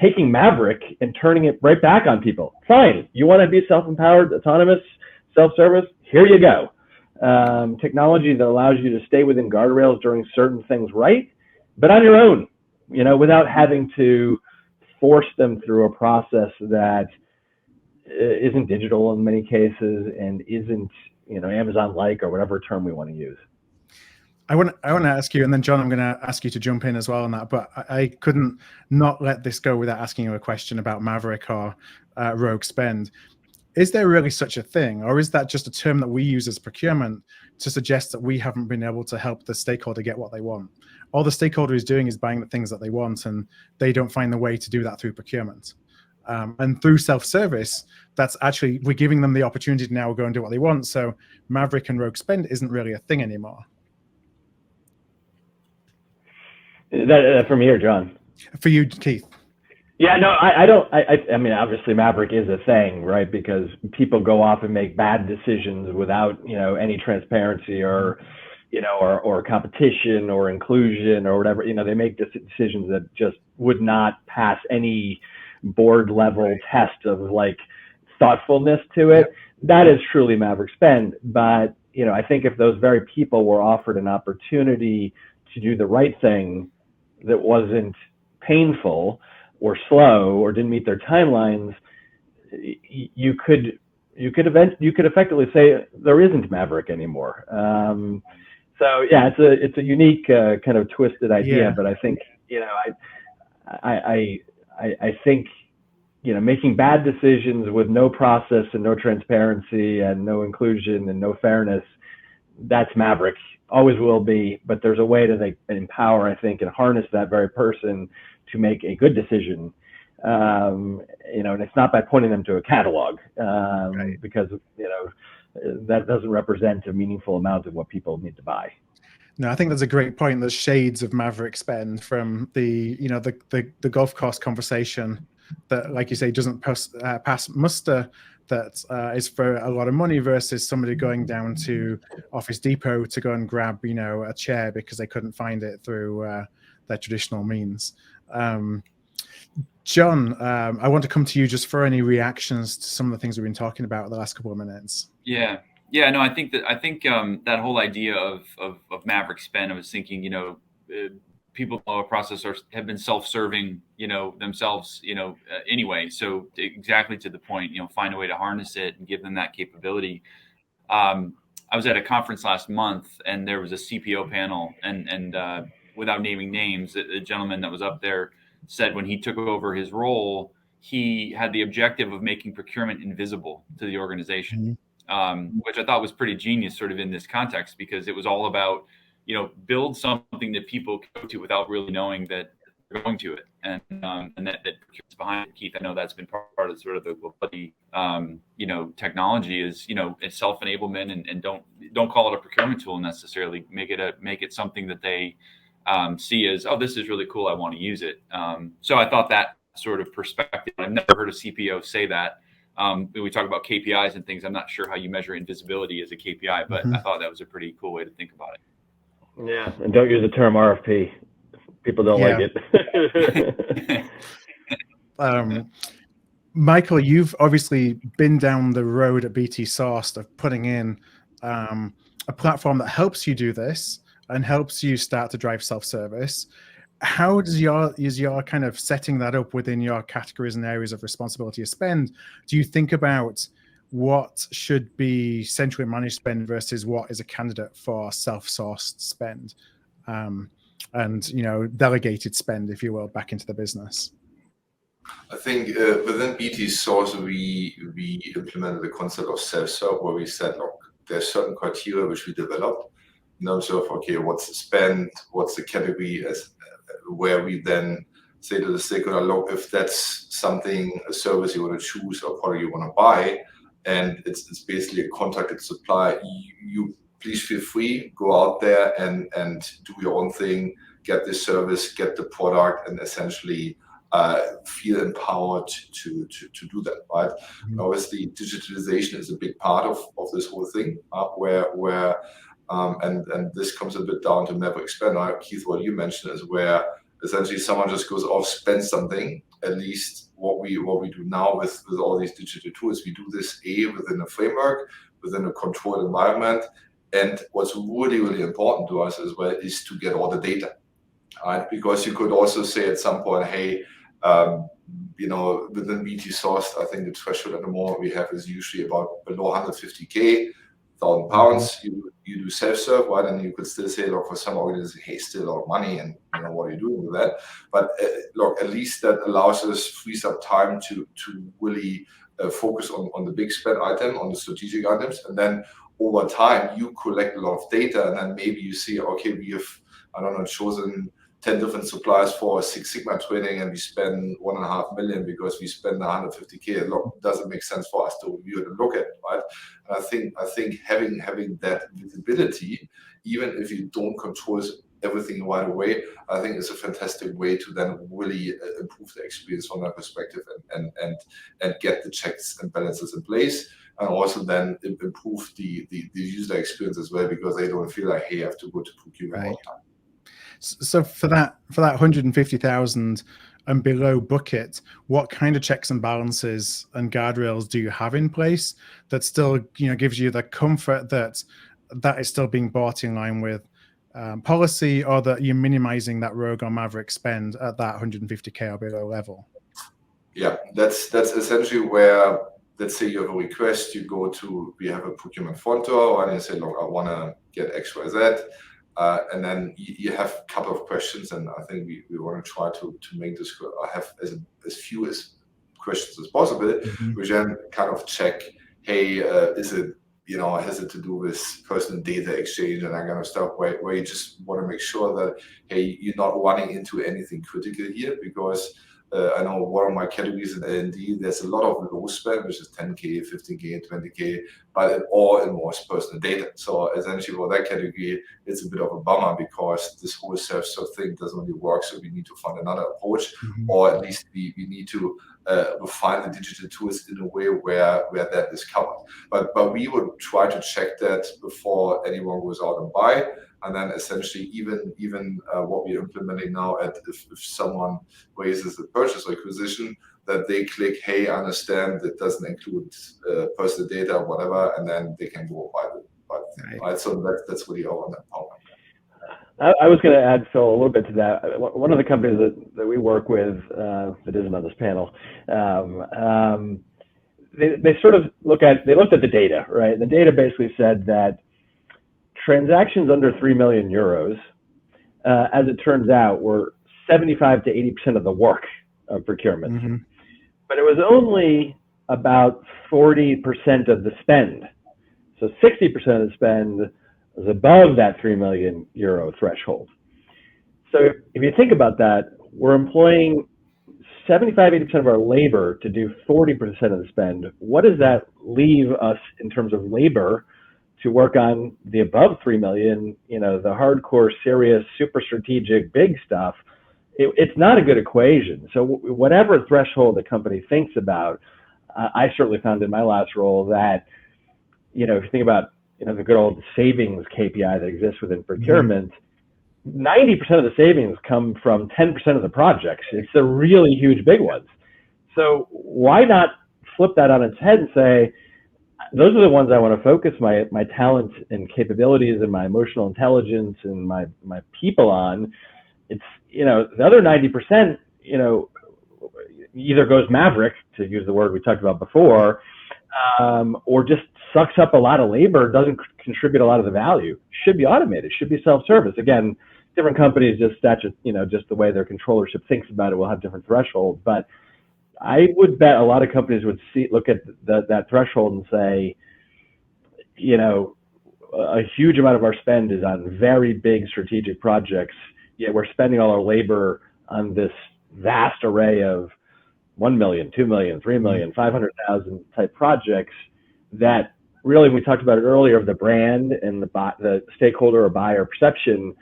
taking Maverick and turning it right back on people. Fine, you want to be self-empowered, autonomous, self-service? Here you go. Technology that allows you to stay within guardrails doing certain things right, but on your own, without having to force them through a process that isn't digital in many cases and isn't, Amazon-like or whatever term we want to use. I want to ask you, and then John, I'm going to ask you to jump in as well on that, but I couldn't not let this go without asking you a question about Maverick or rogue spend. Is there really such a thing, or is that just a term that we use as procurement to suggest that we haven't been able to help the stakeholder get what they want? All the stakeholder is doing is buying the things that they want, and they don't find the way to do that through procurement. And through self-service, that's actually, we're giving them the opportunity to now go and do what they want. So Maverick and rogue spend isn't really a thing anymore. That for me or John? For you, Keith. Yeah, no, I mean, obviously Maverick is a thing, right? Because people go off and make bad decisions without, any transparency or competition or inclusion or whatever. They make decisions that just would not pass any board level test of like thoughtfulness to it. That is truly Maverick spend. But, I think if those very people were offered an opportunity to do the right thing that wasn't painful or slow or didn't meet their timelines, you could effectively say there isn't Maverick anymore. So yeah, it's a unique kind of twisted idea, but I think I think making bad decisions with no process and no transparency and no inclusion and no fairness, that's Maverick. Always will be, but there's a way to empower, I think, and harness that very person to make a good decision, and it's not by pointing them to a catalog, right, because that doesn't represent a meaningful amount of what people need to buy. No, I think that's a great point. There's shades of Maverick spend from the golf course conversation that, like you say, doesn't pass muster, that is for a lot of money, versus somebody going down to Office Depot to go and grab, a chair because they couldn't find it through their traditional means. John, I want to come to you just for any reactions to some of the things we've been talking about the last couple of minutes. Yeah. No, I think that whole idea of Maverick spend, I was thinking, people below a processor have been self-serving, themselves, anyway. So exactly to the point, find a way to harness it and give them that capability. I was at a conference last month and there was a CPO panel, and without naming names, the gentleman that was up there said when he took over his role, he had the objective of making procurement invisible to the organization, which I thought was pretty genius sort of in this context, because it was all about, build something that people go to without really knowing that they're going to it, and that procurement's behind it. Keith, I know that's been part of sort of the Globality, technology is, it's self-enablement, and don't call it a procurement tool necessarily. Make it something that they see as, oh, this is really cool, I want to use it. So I thought that sort of perspective, I've never heard a CPO say that. When we talk about KPIs and things, I'm not sure how you measure invisibility as a KPI, but I thought that was a pretty cool way to think about it. Yeah, and don't use the term RFP. People don't like it. Michael, you've obviously been down the road at BT Sourced of putting in a platform that helps you do this and helps you start to drive self-service. How is your kind of setting that up within your categories and areas of responsibility of spend? Do you think about what should be centrally managed spend versus what is a candidate for self-sourced spend, and delegated spend, if you will, back into the business? I think within BT Sourced, we implemented the concept of self-serve, where we said, look, there's certain criteria which we developed, in terms of, okay, what's the spend, what's the category, as where we then say to the stakeholder, look, if that's something, a service you want to choose or product you want to buy, and it's basically a contracted supply, you please feel free, go out there and do your own thing, get the service, get the product, and essentially feel empowered to do that, right? Mm-hmm. Obviously, digitalization is a big part of this whole thing, and this comes a bit down to never expend. Keith, what you mentioned is where essentially someone just goes off, spends something. At least what we do now with all these digital tools, we do this within a framework, within a controlled environment. And what's really, really important to us as well is to get all the data, right? Because you could also say at some point, hey, within BT sourced, I think the threshold at the moment we have is usually about below 150K, £1,000. You do self-serve, right? And you could still say, look, for some organizations, hey, still a lot of money, and what are you doing with that? But look, at least that allows us, frees up time to really focus on the big spend item, on the strategic items, and then over time you collect a lot of data, and then maybe you see, okay, we have, chosen 10 different suppliers for Six Sigma training, and we spend 1.5 million because we spend 150K. Look, doesn't make sense for us to review it and look at it, right? And I think having that visibility, even if you don't control everything right away, I think is a fantastic way to then really improve the experience from that perspective and get the checks and balances in place, and also then improve the user experience as well, because they don't feel like, hey, I have to go to procurement all the time. So for that 150,000 and below bucket, what kind of checks and balances and guardrails do you have in place that still, gives you the comfort that is still being bought in line with policy, or that you're minimizing that rogue or maverick spend at that 150K or below level? Yeah, that's essentially where, let's say you have a request, we have a procurement front door, and you say, look, I want to get X, Y, Z. And then you have a couple of questions, and I think we want to try to make this have as few as questions as possible, mm-hmm. which then kind of check, hey, is it, has it to do with personal data exchange and that kind of stuff, where you just want to make sure that, hey, you're not running into anything critical here, because I know one of my categories in L&D, there's a lot of low spend, which is 10K, 15K, 20K, but it all involves personal data. So essentially for that category, it's a bit of a bummer, because this whole self-serve thing doesn't really work. So we need to find another approach, mm-hmm. or at least we need to refine the digital tools in a way where that is covered. But we would try to check that before anyone goes out and buy. And then essentially even what we're implementing now, if someone raises a purchase requisition, that they click, hey, I understand that doesn't include personal data or whatever, and then they can go buy the thing, right? So that's really our empowerment. I was going to add, Phil, a little bit to that. One of the companies that we work with that isn't on this panel, they sort of looked at the data, right? The data basically said that transactions under 3 million euros, as it turns out, were 75 to 80% of the work of procurement. Mm-hmm. But it was only about 40% of the spend. So 60% of the spend was above that 3 million euro threshold. So if you think about that, we're employing 75, 80% of our labor to do 40% of the spend. What does that leave us in terms of labor to work on the above 3 million, the hardcore, serious, super strategic, big stuff? It's not a good equation. So whatever threshold the company thinks about, I certainly found in my last role that, if you think about, the good old savings KPI that exists within procurement, 90% of the savings come from 10% of the projects. It's the really huge big ones. So why not flip that on its head and say, those are the ones I want to focus my talents and capabilities and my emotional intelligence and my people on. It's, the other 90%, either goes maverick, to use the word we talked about before, or just sucks up a lot of labor, doesn't contribute a lot of the value. Should be automated, should be self-service. Again, different companies, just the way their controllership thinks about it will have different thresholds. But I would bet a lot of companies would look at that threshold and say, a huge amount of our spend is on very big strategic projects, yet we're spending all our labor on this vast array of 1 million, 2 million, 3 million, 500,000 type projects that really, we talked about it earlier, of the brand and the stakeholder or buyer perception.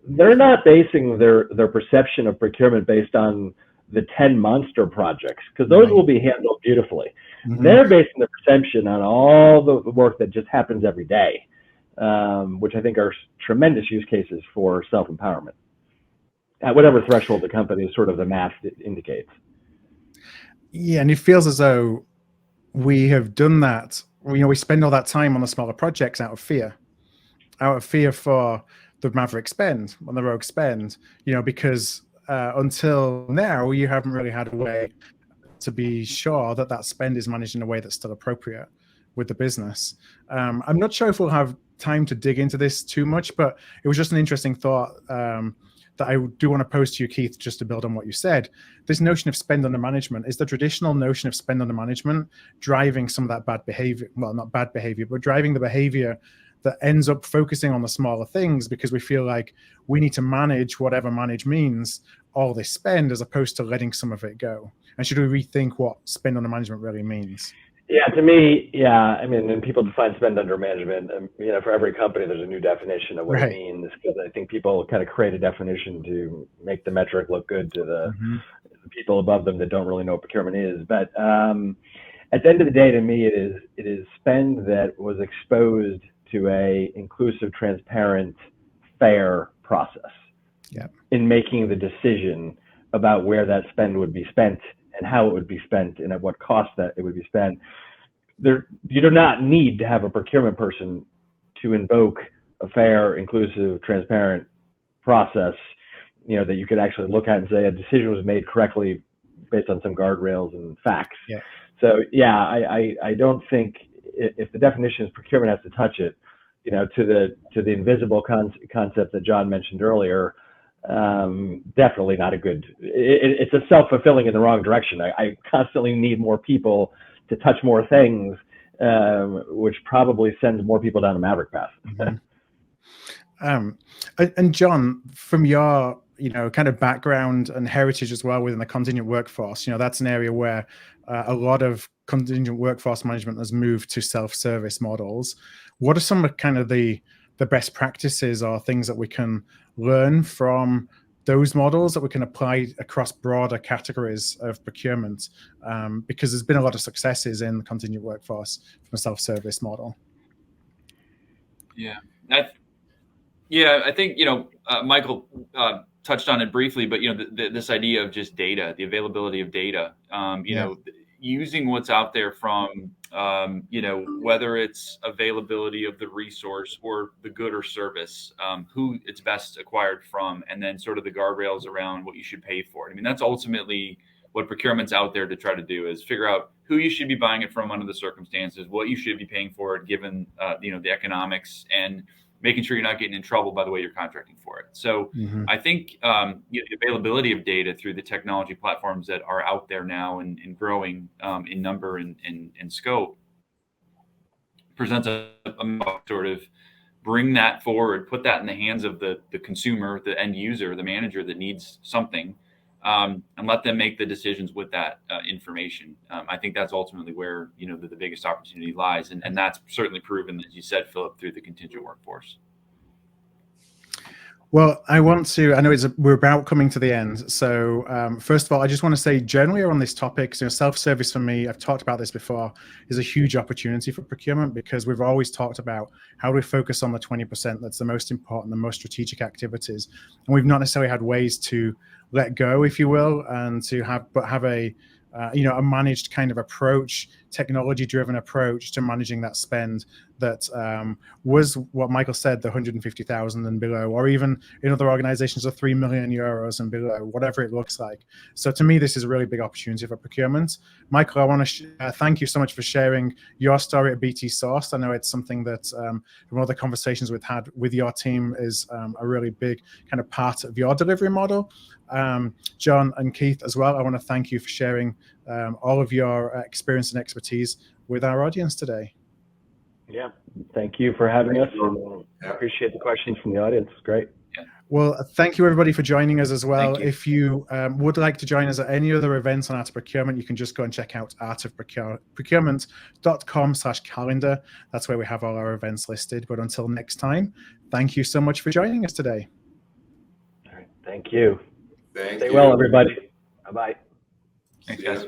They're not basing their perception of procurement based on the 10 monster projects, because those will be handled beautifully. They're basing the perception on all the work that just happens every day, which I think are tremendous use cases for self-empowerment at whatever threshold the company is, sort of the math indicates. Yeah, and it feels as though we have done that. We spend all that time on the smaller projects out of fear for the maverick spend, on the rogue spend, because until now, you haven't really had a way to be sure that that spend is managed in a way that's still appropriate with the business. I'm not sure if we'll have time to dig into this too much, but it was just an interesting thought that I do want to pose to you, Keith, just to build on what you said. This notion of spend under management, is the traditional notion of spend under management driving some of that bad behavior? Well, not bad behavior, but driving the behavior that ends up focusing on the smaller things, because we feel like we need to manage, whatever manage means, all this spend, as opposed to letting some of it go. And should we rethink what spend under management really means? Yeah, to me, yeah. I mean, and people define spend under management. For every company, there's a new definition of what it means, because I think people kind of create a definition to make the metric look good to the people above them that don't really know what procurement is. But at the end of the day, to me, it is spend that was exposed to a inclusive, transparent, fair process in making the decision about where that spend would be spent and how it would be spent and at what cost that it would be spent. You do not need to have a procurement person to invoke a fair, inclusive, transparent process, that you could actually look at and say a decision was made correctly based on some guardrails and facts. So I don't think, if the definition is procurement has to touch it, to the invisible concept that John mentioned earlier, definitely not a good. It's a self-fulfilling in the wrong direction. I constantly need more people to touch more things, which probably sends more people down the maverick path. And John, from your kind of background and heritage as well within the contingent workforce, that's an area where a lot of contingent workforce management has moved to self-service models. What are some of kind of the best practices or things that we can learn from those models that we can apply across broader categories of procurement? Because there's been a lot of successes in the contingent workforce from a self-service model. I think Michael touched on it briefly, but this idea of just data, the availability of data, using what's out there from whether it's availability of the resource or the good or service, who it's best acquired from, and then sort of the guardrails around what you should pay for it. I mean, that's ultimately what procurement's out there to try to do, is figure out who you should be buying it from under the circumstances, what you should be paying for it given the economics, and making sure you're not getting in trouble by the way you're contracting for it. So I think the availability of data through the technology platforms that are out there now and growing in number and scope presents a sort of bring that forward, put that in the hands of the consumer, the end user, the manager that needs something, and let them make the decisions with that information. I think that's ultimately where the biggest opportunity lies, and that's certainly proven, as you said, Philip, through the contingent workforce. Well, I know we're about coming to the end. So first of all, I just want to say generally on this topic, self-service for me, I've talked about this before, is a huge opportunity for procurement, because we've always talked about how we focus on the 20% that's the most important, the most strategic activities. And we've not necessarily had ways to let go, if you will, and to have a managed kind of approach, technology-driven approach to managing that spend that was what Michael said, the 150,000 and below, or even in other organizations, the 3 million euros and below, whatever it looks like. So to me, this is a really big opportunity for procurement. Michael, I want to thank you so much for sharing your story at BT Sourced. I know it's something that from all the conversations we've had with your team is a really big kind of part of your delivery model. John and Keith as well, I want to thank you for sharing all of your experience and expertise with our audience today. Yeah, thank you for having us. Yeah. Appreciate the questions from the audience. It's great. Well, thank you everybody for joining us as well. Thank you. If you would like to join us at any other events on Art of Procurement, you can just go and check out artofprocurement.com/calendar. That's where we have all our events listed. But until next time, thank you so much for joining us today. All right, thank you. Thank Stay you. well, everybody. Bye-bye. Thanks, See ya. guys.